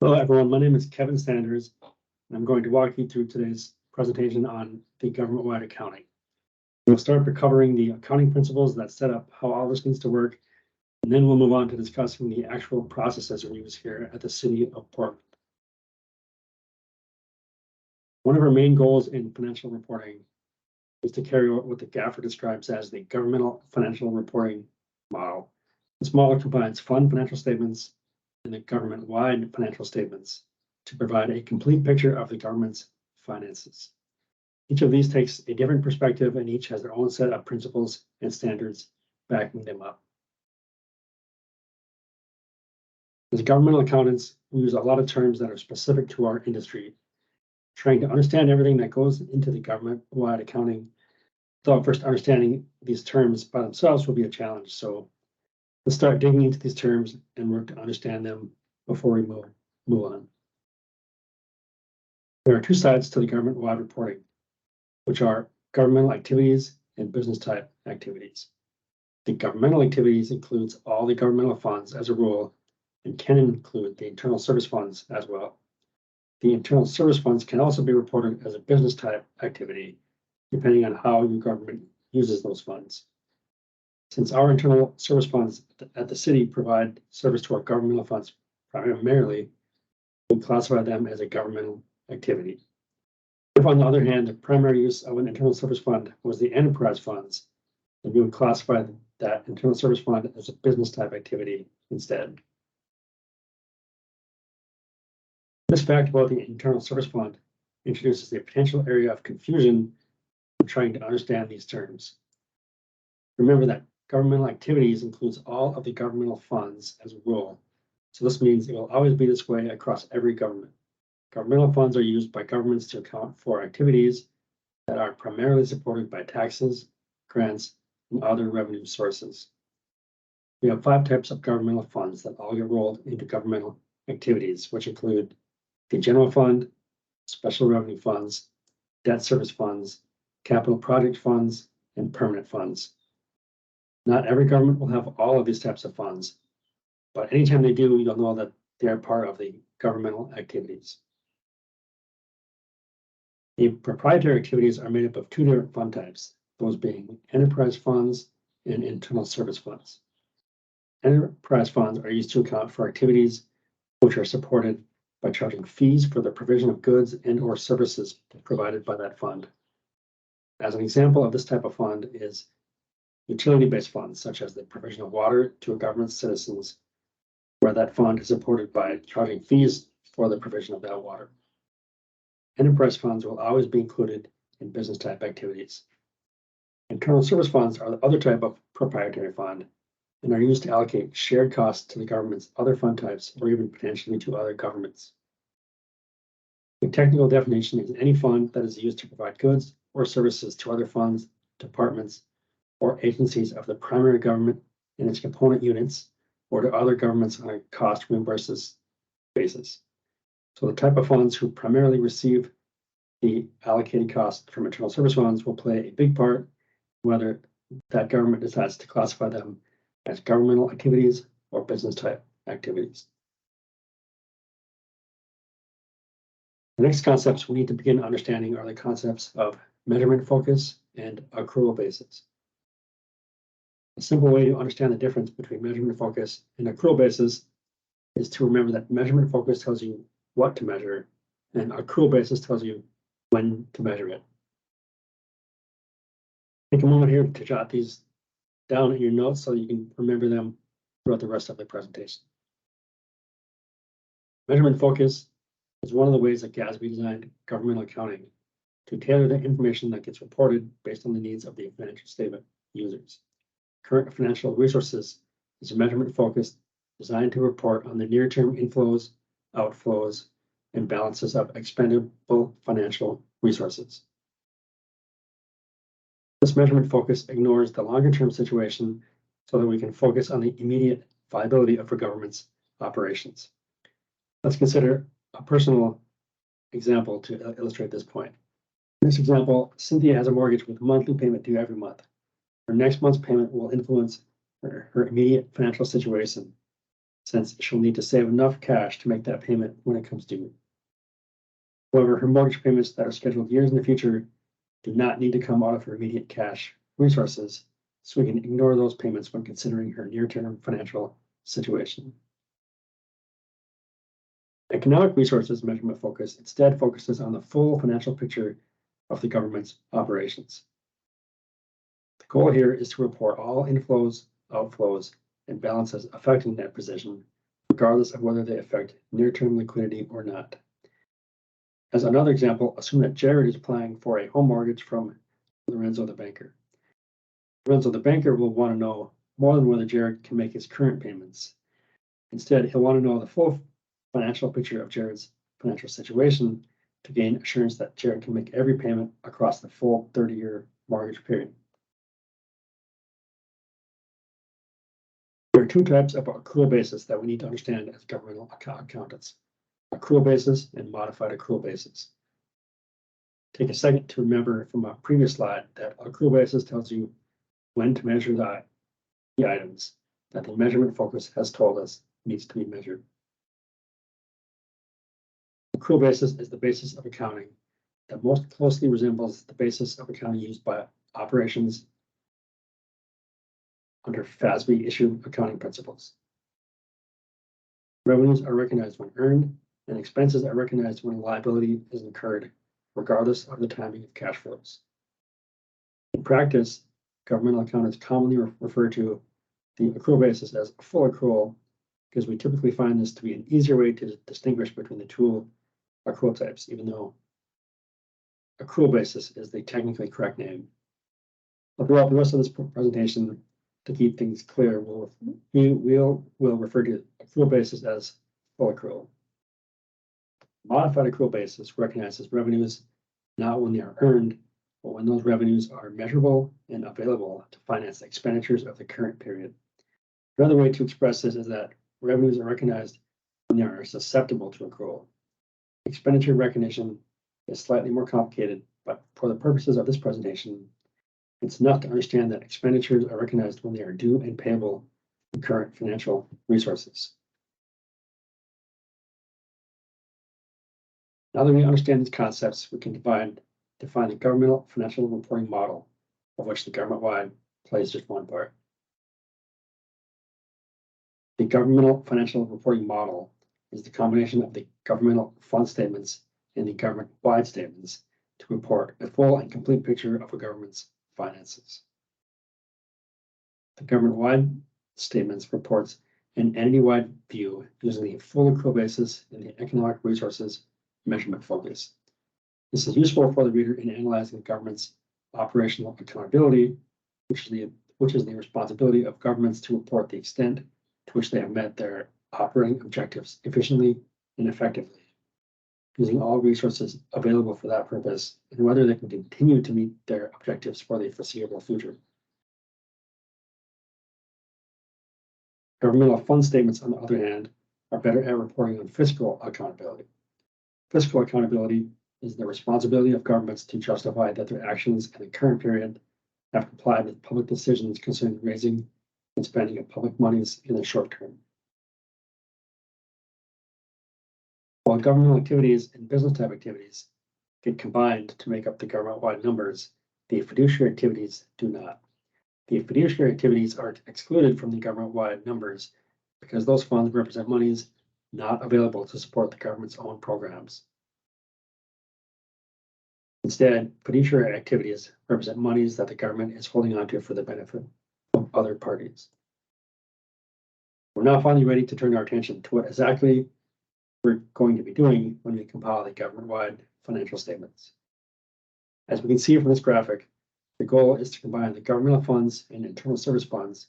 Hello, everyone. My name is Kevin Sanders, and I'm going to walk you through today's presentation on the government-wide accounting. We'll start by covering the accounting principles that set up how all this needs to work, and then we'll move on to discussing the actual processes we use here at the City of Portland. One of our main goals in financial reporting is to carry out what the gaffer describes as the governmental financial reporting model. This model combines fund financial statements and the government-wide financial statements to provide a complete picture of the government's finances. Each of these takes a different perspective, and each has their own set of principles and standards backing them up. As governmental accountants, we use a lot of terms that are specific to our industry. Trying to understand everything that goes into the government-wide accounting without first understanding these terms by themselves will be a challenge. So let's start digging into these terms and work to understand them before we move on. There are two sides to the government-wide reporting, which are governmental activities and business type activities. The governmental activities includes all the governmental funds as a rule and can include the internal service funds as well. The internal service funds can also be reported as a business type activity, depending on how your government uses those funds. Since our internal service funds at the city provide service to our governmental funds primarily, we classify them as a governmental activity. If, on the other hand, the primary use of an internal service fund was the enterprise funds, then we would classify that internal service fund as a business type activity instead. This fact about the internal service fund introduces a potential area of confusion when trying to understand these terms. Remember that governmental activities includes all of the governmental funds as a rule, so this means it will always be this way across every government. Governmental funds are used by governments to account for activities that are primarily supported by taxes, grants, and other revenue sources. We have 5 types of governmental funds that all get rolled into governmental activities, which include the general fund, special revenue funds, debt service funds, capital project funds, and permanent funds. Not every government will have all of these types of funds, but anytime they do, you'll know that they are part of the governmental activities. The proprietary activities are made up of 2 different fund types, those being enterprise funds and internal service funds. Enterprise funds are used to account for activities which are supported by charging fees for the provision of goods and/or services provided by that fund. As an example of this type of fund is utility-based funds, such as the provision of water to a government's citizens, where that fund is supported by charging fees for the provision of that water. Enterprise funds will always be included in business type activities. Internal service funds are the other type of proprietary fund and are used to allocate shared costs to the government's other fund types or even potentially to other governments. The technical definition is any fund that is used to provide goods or services to other funds, departments, or agencies of the primary government and its component units, or to other governments on a cost reimburses basis. So the type of funds who primarily receive the allocated cost from internal service funds will play a big part whether that government decides to classify them as governmental activities or business type activities. The next concepts we need to begin understanding are the concepts of measurement focus and accrual basis. A simple way to understand the difference between measurement focus and accrual basis is to remember that measurement focus tells you what to measure, and accrual basis tells you when to measure it. Take a moment here to jot these down in your notes so you can remember them throughout the rest of the presentation. Measurement focus is one of the ways that GASB designed governmental accounting to tailor the information that gets reported based on the needs of the financial statement users. Current financial resources is a measurement focus designed to report on the near-term inflows, outflows, and balances of expendable financial resources. This measurement focus ignores the longer-term situation so that we can focus on the immediate viability of our government's operations. Let's consider a personal example to illustrate this point. In this example, Cynthia has a mortgage with monthly payment due every month. Her next month's payment will influence her immediate financial situation. since she'll need to save enough cash to make that payment when it comes due. However, her mortgage payments that are scheduled years in the future do not need to come out of her immediate cash resources, so we can ignore those payments when considering her near-term financial situation. Economic resources measurement focus instead focuses on the full financial picture of the government's operations. The goal here is to report all inflows, outflows, and balances affecting that position, regardless of whether they affect near-term liquidity or not. As another example, assume that Jared is applying for a home mortgage from Lorenzo the banker. Lorenzo the banker will want to know more than whether Jared can make his current payments. Instead, he'll want to know the full financial picture of Jared's financial situation to gain assurance that Jared can make every payment across the full 30-year mortgage period. There are two types of accrual basis that we need to understand as governmental accountants: accrual basis and modified accrual basis. Take a second to remember from a previous slide that accrual basis tells you when to measure the items that the measurement focus has told us needs to be measured. Accrual basis is the basis of accounting that most closely resembles the basis of accounting used by operations under FASB issued accounting principles. Revenues are recognized when earned, and expenses are recognized when a liability is incurred, regardless of the timing of cash flows. In practice, governmental accountants commonly refer to the accrual basis as a full accrual because we typically find this to be an easier way to distinguish between the two accrual types, even though accrual basis is the technically correct name. But throughout the rest of this presentation, to keep things clear, we'll refer to accrual basis as full accrual. Modified accrual basis recognizes revenues not when they are earned, but when those revenues are measurable and available to finance the expenditures of the current period. Another way to express this is that revenues are recognized when they are susceptible to accrual. Expenditure recognition is slightly more complicated, but for the purposes of this presentation, it's enough to understand that expenditures are recognized when they are due and payable in current financial resources. Now that we understand these concepts, we can define the governmental financial reporting model, of which the government-wide plays just one part. The governmental financial reporting model is the combination of the governmental fund statements and the government-wide statements to report a full and complete picture of a government's finances. The government-wide statements reports an entity-wide view using the full accrual basis and the economic resources measurement focus. This is useful for the reader in analyzing the government's operational accountability, which is the responsibility of governments to report the extent to which they have met their operating objectives efficiently and effectively, using all resources available for that purpose, and whether they can continue to meet their objectives for the foreseeable future. Governmental fund statements, on the other hand, are better at reporting on fiscal accountability. Fiscal accountability is the responsibility of governments to justify that their actions in the current period have complied with public decisions concerning raising and spending of public monies in the short term. While governmental activities and business type activities get combined to make up the government-wide numbers, the fiduciary activities do not. The fiduciary activities are excluded from the government-wide numbers because those funds represent monies not available to support the government's own programs. Instead, fiduciary activities represent monies that the government is holding onto for the benefit of other parties. We're now finally ready to turn our attention to what exactly we're going to be doing when we compile the government-wide financial statements. As we can see from this graphic, the goal is to combine the governmental funds and internal service funds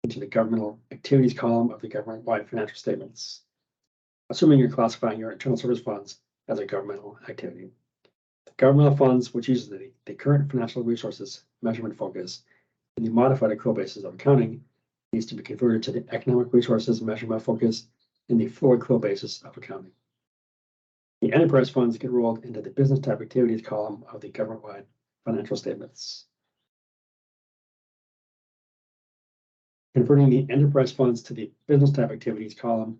into the governmental activities column of the government-wide financial statements, assuming you're classifying your internal service funds as a governmental activity. The governmental funds, which uses the current financial resources measurement focus and the modified accrual basis of accounting, needs to be converted to the economic resources measurement focus in the full accrual basis of accounting. The enterprise funds get rolled into the business type activities column of the government-wide financial statements. Converting the enterprise funds to the business type activities column,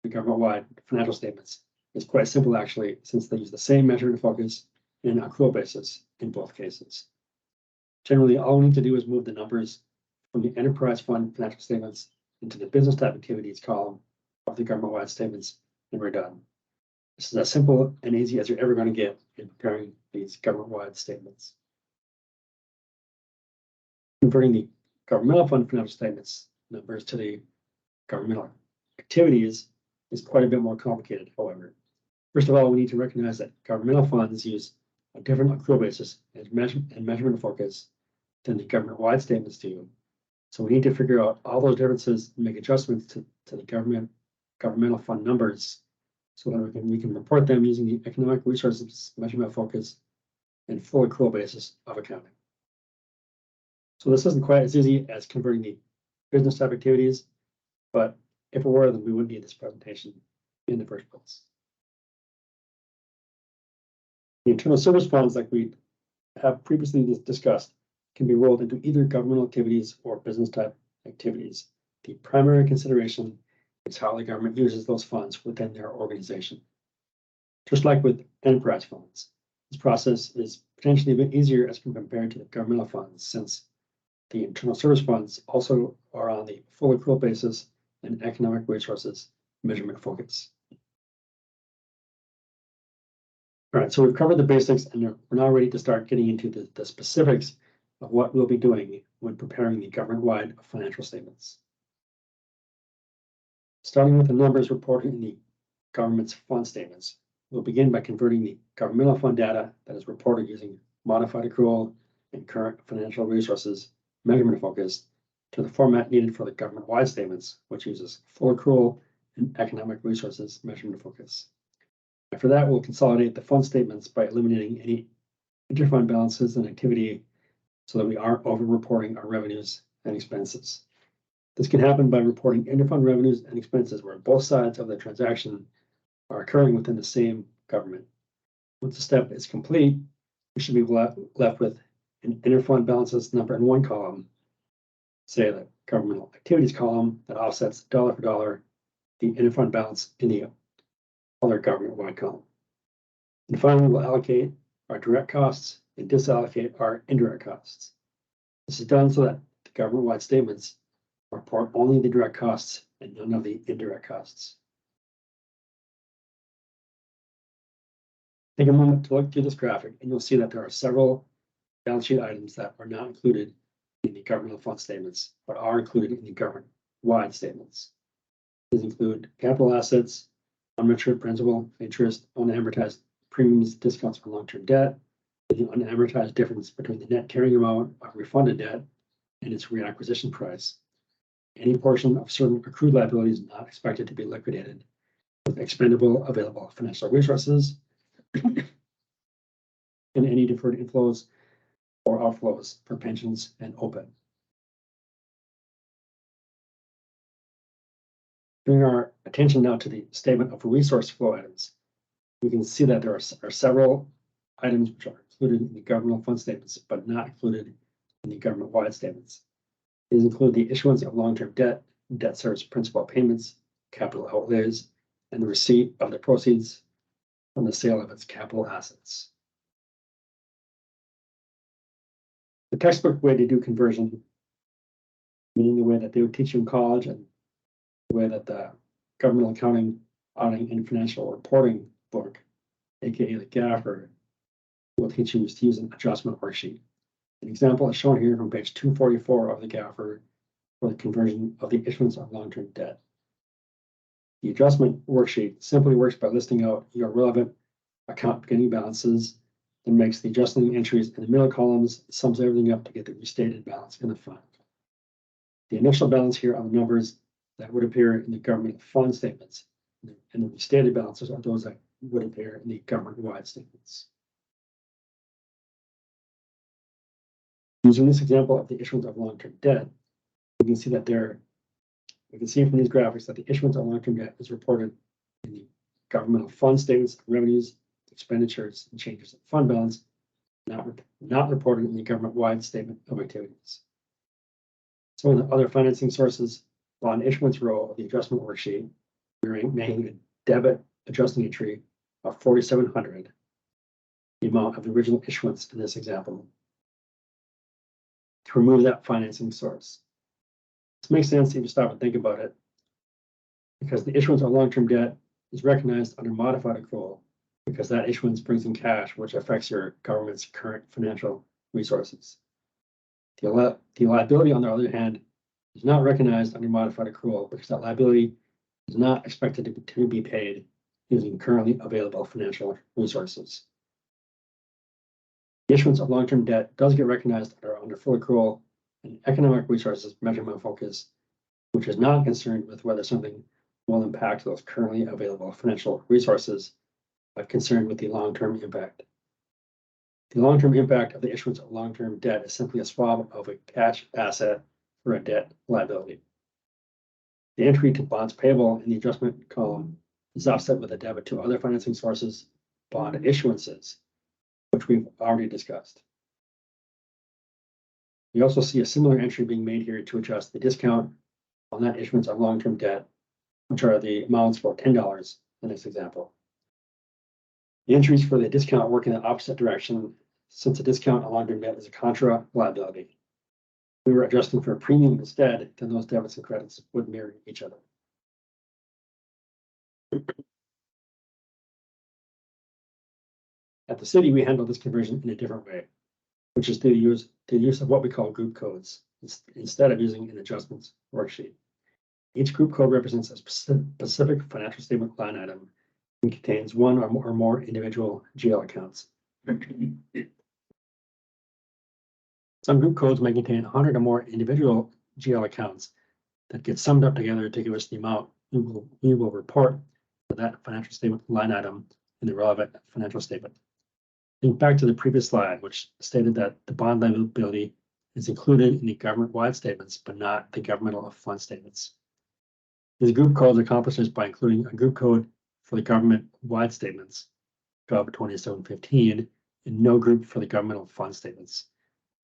the government-wide financial statements, is quite simple actually, since they use the same measurement focus and accrual basis in both cases. Generally, all we need to do is move the numbers from the enterprise fund financial statements into the business type activities column of the government-wide statements, and we're done. This is as simple and easy as you're ever going to get in preparing these government-wide statements. Converting the governmental fund financial statements numbers to the governmental activities is quite a bit more complicated, however. First of all, we need to recognize that governmental funds use a different accrual basis and measurement focus than the government-wide statements do. So we need to figure out all those differences and make adjustments to the governmental fund numbers so that we can report them using the economic resources measurement focus and full accrual basis of accounting. So this isn't quite as easy as converting the business type activities, but if it were, then we wouldn't need this presentation in the first place. The internal service funds, like we have previously discussed, can be rolled into either governmental activities or business type activities. The primary consideration is how the government uses those funds within their organization. Just like with enterprise funds, this process is potentially a bit easier as compared to the governmental funds, since the internal service funds also are on the full accrual basis and economic resources measurement focus. All right, so we've covered the basics and we're now ready to start getting into the specifics of what we'll be doing when preparing the government-wide financial statements. Starting with the numbers reported in the government's fund statements, we'll begin by converting the governmental fund data that is reported using modified accrual and current financial resources measurement focus to the format needed for the government-wide statements, which uses full accrual and economic resources measurement focus. After that, we'll consolidate the fund statements by eliminating any interfund balances and activity so that we aren't over-reporting our revenues and expenses. This can happen by reporting interfund revenues and expenses where both sides of the transaction are occurring within the same government. Once the step is complete, we should be left with an interfund balances number in one column, say the governmental activities column that offsets dollar for dollar the interfund balance in the other government-wide column. And finally, we'll allocate our direct costs and disallocate our indirect costs. This is done so that the government-wide statements report only the direct costs and none of the indirect costs. Take a moment to look through this graphic and you'll see that there are several balance sheet items that are not included in the governmental fund statements, but are included in the government-wide statements. These include capital assets, unmatured principal, interest, unamortized premiums, discounts for long-term debt, and the unamortized difference between the net carrying amount of refunded debt and its reacquisition price. Any portion of certain accrued liabilities not expected to be liquidated with expendable available financial resources, and any deferred inflows or outflows for pensions and OPEB. Bring our attention now to the statement of resource flow items. We can see that there are several items which are included in the governmental fund statements, but not included in the government-wide statements. These include the issuance of long-term debt, debt service principal payments, capital outlays, and the receipt of the proceeds from the sale of its capital assets. The textbook way to do conversion, meaning the way that they would teach you in college and the way that the governmental accounting, auditing, and financial reporting book, aka the GAFR, will teach you is to use an adjustment worksheet. An example is shown here from page 244 of the GAFR for the conversion of the issuance of long-term debt. The adjustment worksheet simply works by listing out your relevant account beginning balances and makes the adjusting entries in the middle columns, sums everything up to get the restated balance in the fund. The initial balance here are the numbers that would appear in the government fund statements, and the restated balances are those that would appear in the government-wide statements. Using this example of the issuance of long-term debt, we can see that we can see from these graphics that the issuance of long-term debt is reported in the governmental fund statements, revenues, expenditures, and changes in fund balance, not reported in the government-wide statement of activities. Some of the other financing sources, bond issuance row of the adjustment worksheet, we're making a debit adjusting entry of $4,700, the amount of the original issuance in this example, to remove that financing source. This makes sense if you stop and think about it, because the issuance of long-term debt is recognized under modified accrual because that issuance brings in cash, which affects your government's current financial resources. The liability, on the other hand, is not recognized under modified accrual because that liability is not expected to be paid using currently available financial resources. The issuance of long-term debt does get recognized under full accrual and economic resources measurement focus, which is not concerned with whether something will impact those currently available financial resources, but concerned with the long-term impact. The long-term impact of the issuance of long-term debt is simply a swap of a cash asset for a debt liability. The entry to bonds payable in the adjustment column is offset with a debit to other financing sources, bond issuances, which we've already discussed. We also see a similar entry being made here to adjust the discount on that issuance of long-term debt, which are the amounts for $10 in this example. The entries for the discount work in the opposite direction, since the discount on long-term debt is a contra liability. If we were adjusting for a premium instead, then those debits and credits would mirror each other. At the city, we handle this conversion in a different way, which is through the use of what we call group codes, instead of using an adjustments worksheet. Each group code represents a specific financial statement line item and contains one or more individual GL accounts. Some group codes may contain 100 or more individual GL accounts that get summed up together to give us the amount we will report for that financial statement line item in the relevant financial statement. Think back to the previous slide, which stated that the bond liability is included in the government-wide statements, but not the governmental fund statements. These group codes accomplish this by including a group code for the government-wide statements, Gov 2715, and no group for the governmental fund statements.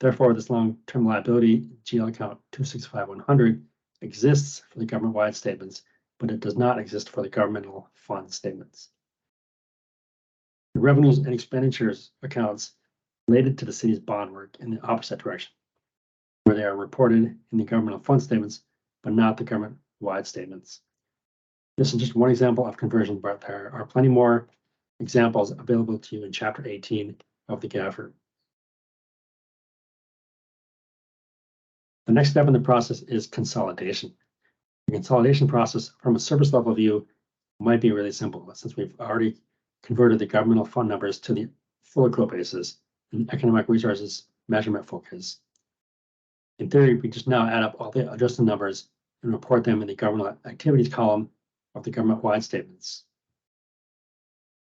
Therefore, this long-term liability GL account 265100 exists for the government-wide statements, but it does not exist for the governmental fund statements. The revenues and expenditures accounts related to the city's bond work in the opposite direction, where they are reported in the governmental fund statements, but not the government-wide statements. This is just one example of conversion, but there are plenty more examples available to you in Chapter 18 of the GAFR. The next step in the process is consolidation. The consolidation process from a service level view might be really simple, since we've already converted the governmental fund numbers to the full accrual basis and economic resources measurement focus. In theory, we just now add up all the adjusted numbers and report them in the governmental activities column of the government-wide statements.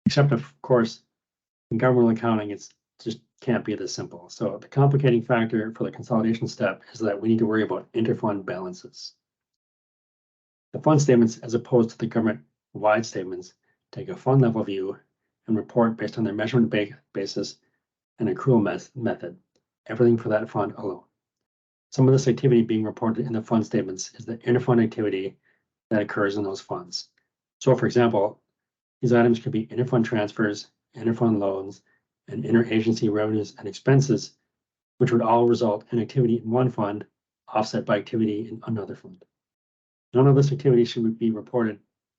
Except, of course, in governmental accounting, it's just can't be this simple. So the complicating factor for the consolidation step is that we need to worry about interfund balances. The fund statements, as opposed to the government-wide statements, take a fund level view and report based on their measurement basis and accrual method, everything for that fund alone. Some of this activity being reported in the fund statements is the interfund activity that occurs in those funds. So, for example, these items could be interfund transfers, interfund loans, and interagency revenues and expenses, which would all result in activity in one fund offset by activity in another fund. None of this activity should be reported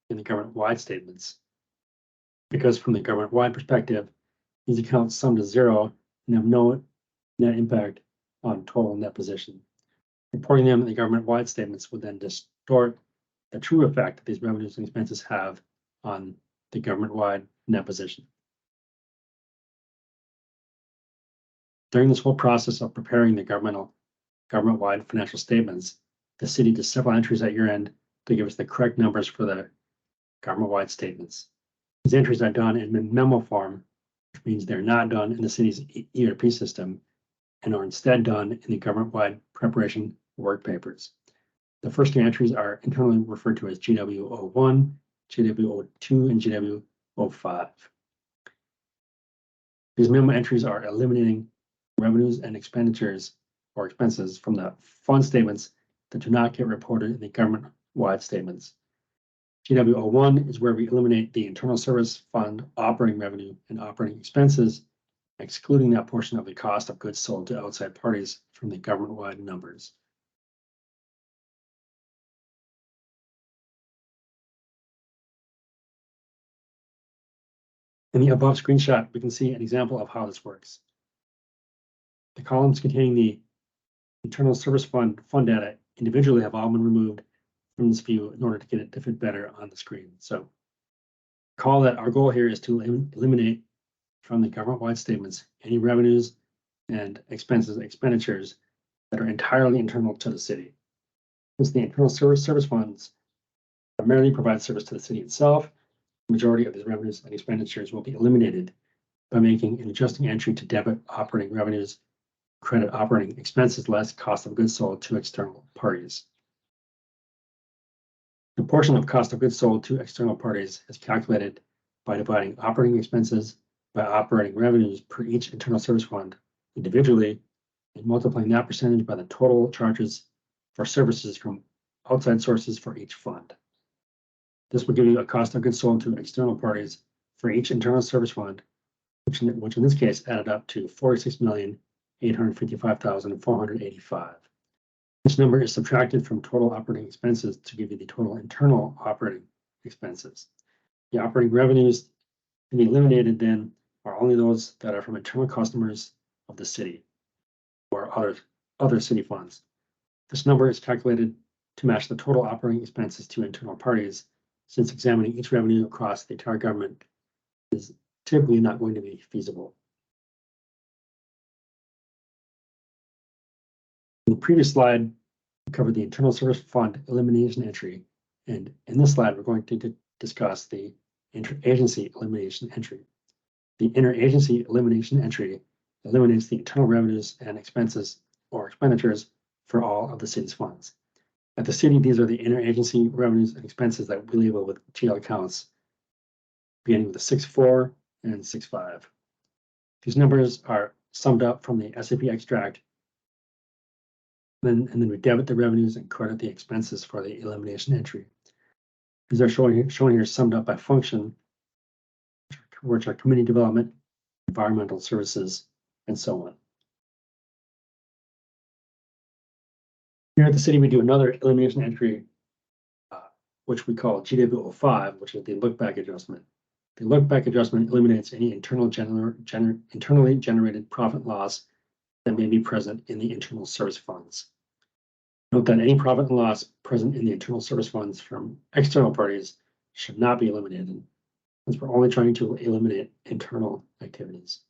in the government-wide statements, because from the government-wide perspective, these accounts sum to zero and have no net impact on total net position. Reporting them in the government-wide statements would then distort the true effect that these revenues and expenses have on the government-wide net position. During this whole process of preparing the government-wide financial statements, the city does several entries at year end to give us the correct numbers for the government-wide statements. These entries are done in memo form, which means they're not done in the city's ERP system and are instead done in the government-wide preparation work papers. The first two entries are internally referred to as GW01, GW02, and GW05. These memo entries are eliminating revenues and expenditures or expenses from the fund statements that do not get reported in the government-wide statements. GW01 is where we eliminate the internal service fund operating revenue and operating expenses, excluding that portion of the cost of goods sold to outside parties from the government-wide numbers. In the above screenshot, we can see an example of how this works. The columns containing the internal service fund data individually have all been removed from this view in order to get it to fit better on the screen. So recall that our goal here is to eliminate from the government-wide statements any revenues and expenditures that are entirely internal to the city. Since the internal service funds primarily provide service to the city itself, the majority of these revenues and expenditures will be eliminated by making an adjusting entry to debit operating revenues, credit operating expenses less cost of goods sold to external parties. The portion of cost of goods sold to external parties is calculated by dividing operating expenses by operating revenues per each internal service fund individually and multiplying that percentage by the total charges for services from outside sources for each fund. This will give you a cost of goods sold to external parties for each internal service fund, which in this case added up to $46,855,485. This number is subtracted from total operating expenses to give you the total internal operating expenses. The operating revenues to be eliminated then are only those that are from internal customers of the city or other city funds. This number is calculated to match the total operating expenses to internal parties, since examining each revenue across the entire government is typically not going to be feasible. In the previous slide, we covered the internal service fund elimination entry, and in this slide, we're going to discuss the interagency elimination entry. The interagency elimination entry eliminates the internal revenues and expenses or expenditures for all of the city's funds. At the city, these are the interagency revenues and expenses that we label with GL accounts, beginning with the 6.4 and 6.5. These numbers are summed up from the SAP extract, and then we debit the revenues and credit the expenses for the elimination entry. These are shown here summed up by function, which are community development, environmental services, and so on. Here at the city, we do another elimination entry, which we call GW05, which is the look-back adjustment. The look-back adjustment eliminates any internally generated profit loss that may be present in the internal service funds. Note that any profit and loss present in the internal service funds from external parties should not be eliminated, since we're only trying to eliminate internal activities.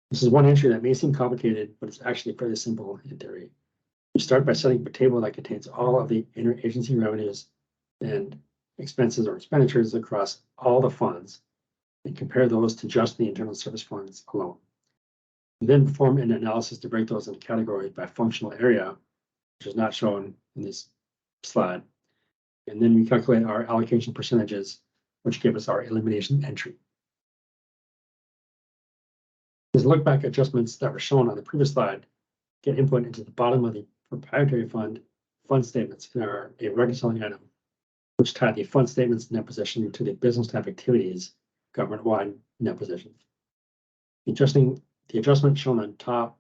This is one entry that may seem complicated, but it's actually fairly simple in theory. You start by setting up a table that contains all of the interagency revenues and expenses or expenditures across all the funds and compare those to just the internal service funds alone. We then perform an analysis to break those into categories by functional area, which is not shown in this slide. And then we calculate our allocation percentages, which give us our elimination entry. These look-back adjustments that were shown on the previous slide get input into the bottom of the proprietary fund statements and are a reconciling item, which tie the fund statements net position to the business type activities government-wide net position. The adjustment shown on top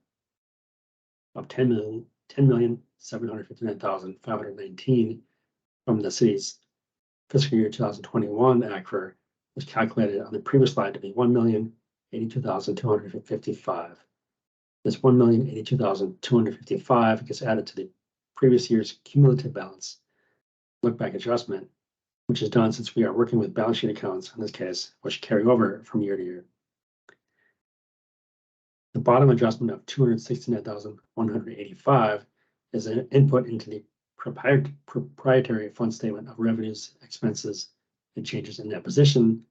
of 10,759,519 from the city's fiscal year 2021 ACFR was calculated on the previous slide to be 1,082,255. This 1,082,255 gets added to the previous year's cumulative balance look-back adjustment, which is done since we are working with balance sheet accounts in this case, which carry over from year to year. The bottom adjustment of 269,185 is an input into the proprietary fund statement of revenues, expenses, and changes in net position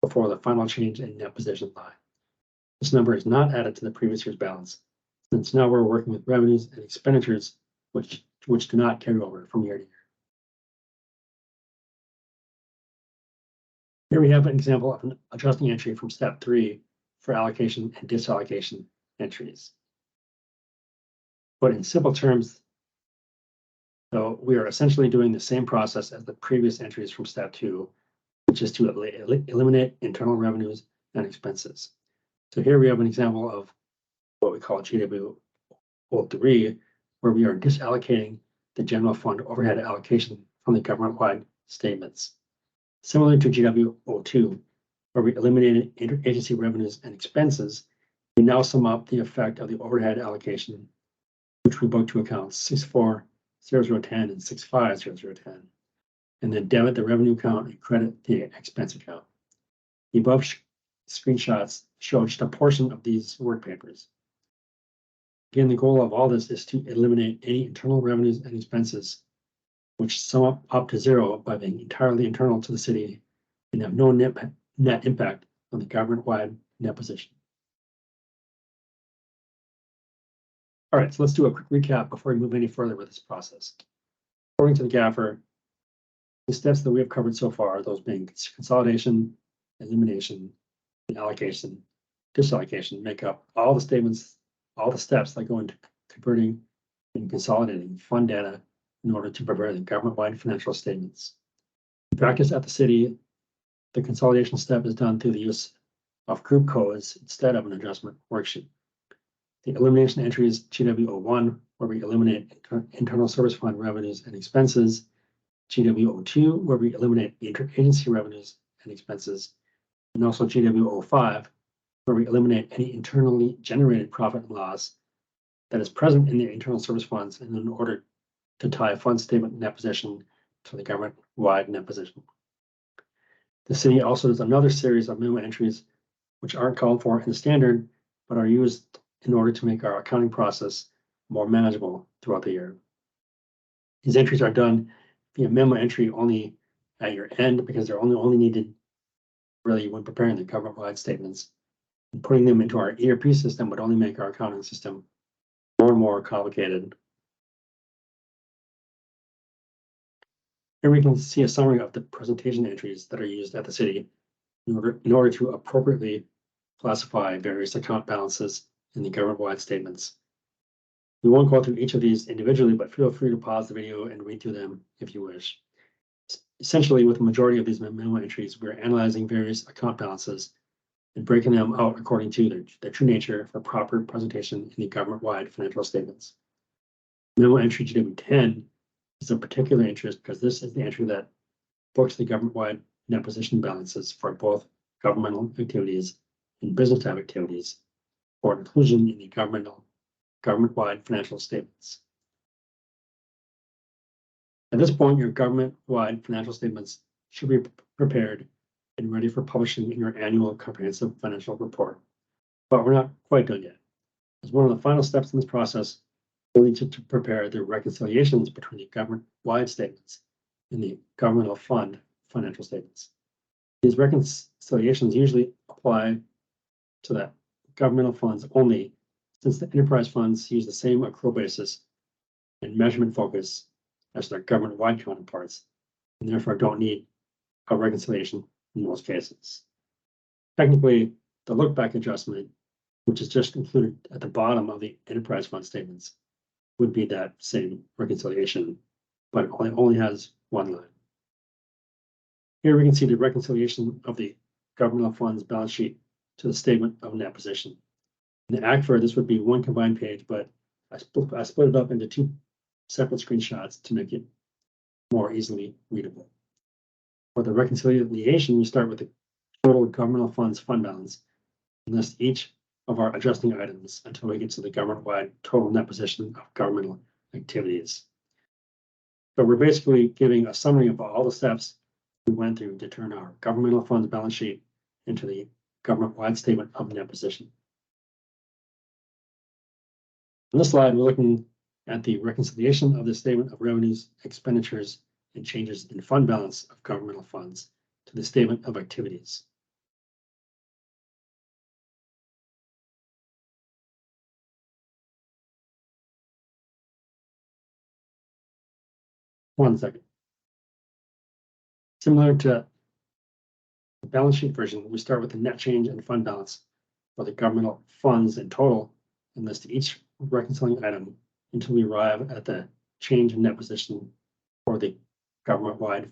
before the final change in net position lie. This number is not added to the previous year's balance, since now we're working with revenues and expenditures which do not carry over from year to year. Here we have an example of an adjusting entry from step 3 for allocation and disallocation entries. But in simple terms, So we are essentially doing the same process as the previous entries from step 2, which is to eliminate internal revenues and expenses. So here we have an example of what we call GW03, where we are disallocating the general fund overhead allocation from the government-wide statements. Similar to GW02, where we eliminated interagency revenues and expenses, we now sum up the effect of the overhead allocation, which we book to accounts 640010 and 650010, and then debit the revenue account and credit the expense account. The above screenshots show just a portion of these work papers. Again, the goal of all this is to eliminate any internal revenues and expenses, which sum up to zero by being entirely internal to the city and have no net impact on the government-wide net position. All right, so let's do a quick recap before we move any further with this process. According to the gaffer, the steps that we have covered so far, those being consolidation, elimination, and allocation, disallocation, make up all the statements, all the steps that go into converting and consolidating fund data in order to prepare the government-wide financial statements. In practice at the city, the consolidation step is done through the use of group codes instead of an adjustment worksheet. The elimination entry is GW01, where we eliminate internal service fund revenues and expenses, GW02, where we eliminate interagency revenues and expenses, and also GW05, where we eliminate any internally generated profit and loss that is present in the internal service funds in order to tie fund statement net position to the government-wide net position. The city also does another series of memo entries which aren't called for in the standard, but are used in order to make our accounting process more manageable throughout the year. These entries are done via memo entry only at your end because they're only needed really when preparing the government-wide statements. And putting them into our ERP system would only make our accounting system more and more complicated. Here we can see a summary of the presentation entries that are used at the city in order to appropriately classify various account balances in the government-wide statements. We won't go through each of these individually, but feel free to pause the video and read through them if you wish. Essentially, with the majority of these memo entries, we're analyzing various account balances and breaking them out according to their true nature for proper presentation in the government-wide financial statements. Memo entry GW10 is of particular interest because this is the entry that books the government-wide net position balances for both governmental activities and business type activities for inclusion in the government-wide financial statements. At this point, your government-wide financial statements should be prepared and ready for publishing in your annual comprehensive financial report. But we're not quite done yet. As one of the final steps in this process, we'll need to prepare the reconciliations between the government-wide statements and the governmental fund financial statements. These reconciliations usually apply to the governmental funds only, since the enterprise funds use the same accrual basis and measurement focus as their government-wide counterparts, and therefore don't need a reconciliation in most cases. Technically, the look-back adjustment, which is just included at the bottom of the enterprise fund statements, would be that same reconciliation, but it only has one line. Here we can see the reconciliation of the governmental funds balance sheet to the statement of net position. In the ACFR, this would be one combined page, but I split it up into two separate screenshots to make it more easily readable. For the reconciliation, we start with the total governmental funds fund balance and list each of our adjusting items until we get to the government-wide total net position of governmental activities. So we're basically giving a summary of all the steps we went through to turn our governmental funds balance sheet into the government-wide statement of net position. On this slide, we're looking at the reconciliation of the statement of revenues, expenditures, and changes in fund balance of governmental funds to the statement of activities. One second. Similar to the balance sheet version, we start with the net change in fund balance for the governmental funds in total and list each reconciling item until we arrive at the change in net position for the government-wide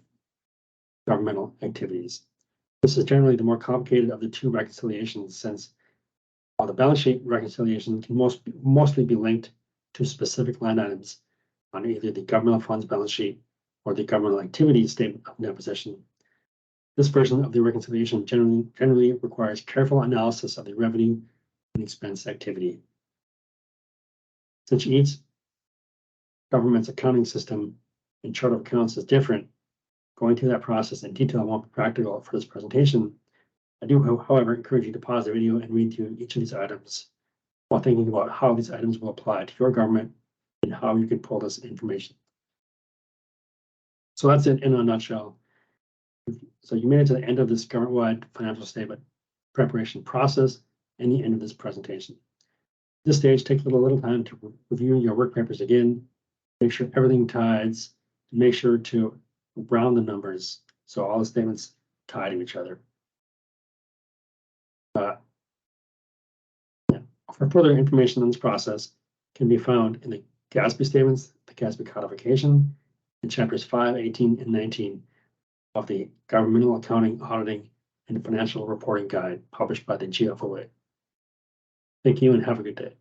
governmental activities. This is generally the more complicated of the two reconciliations, since while the balance sheet reconciliation can mostly be linked to specific line items on either the governmental funds balance sheet or the governmental activities statement of net position. This version of the reconciliation generally requires careful analysis of the revenue and expense activity. Since each government's accounting system and chart of accounts is different, going through that process in detail won't be practical for this presentation. I do, however, encourage you to pause the video and read through each of these items while thinking about how these items will apply to your government and how you can pull this information. So that's it in a nutshell. So you made it to the end of this government-wide financial statement preparation process and the end of this presentation. At this stage, take a little time to review your work papers again, make sure everything ties, and make sure to round the numbers so all the statements tie to each other. For further information on this process can be found in the GASB statements, the GASB codification, in chapters 5, 18, and 19 of the Governmental Accounting, Auditing, and Financial Reporting Guide published by the GFOA. Thank you and have a good day.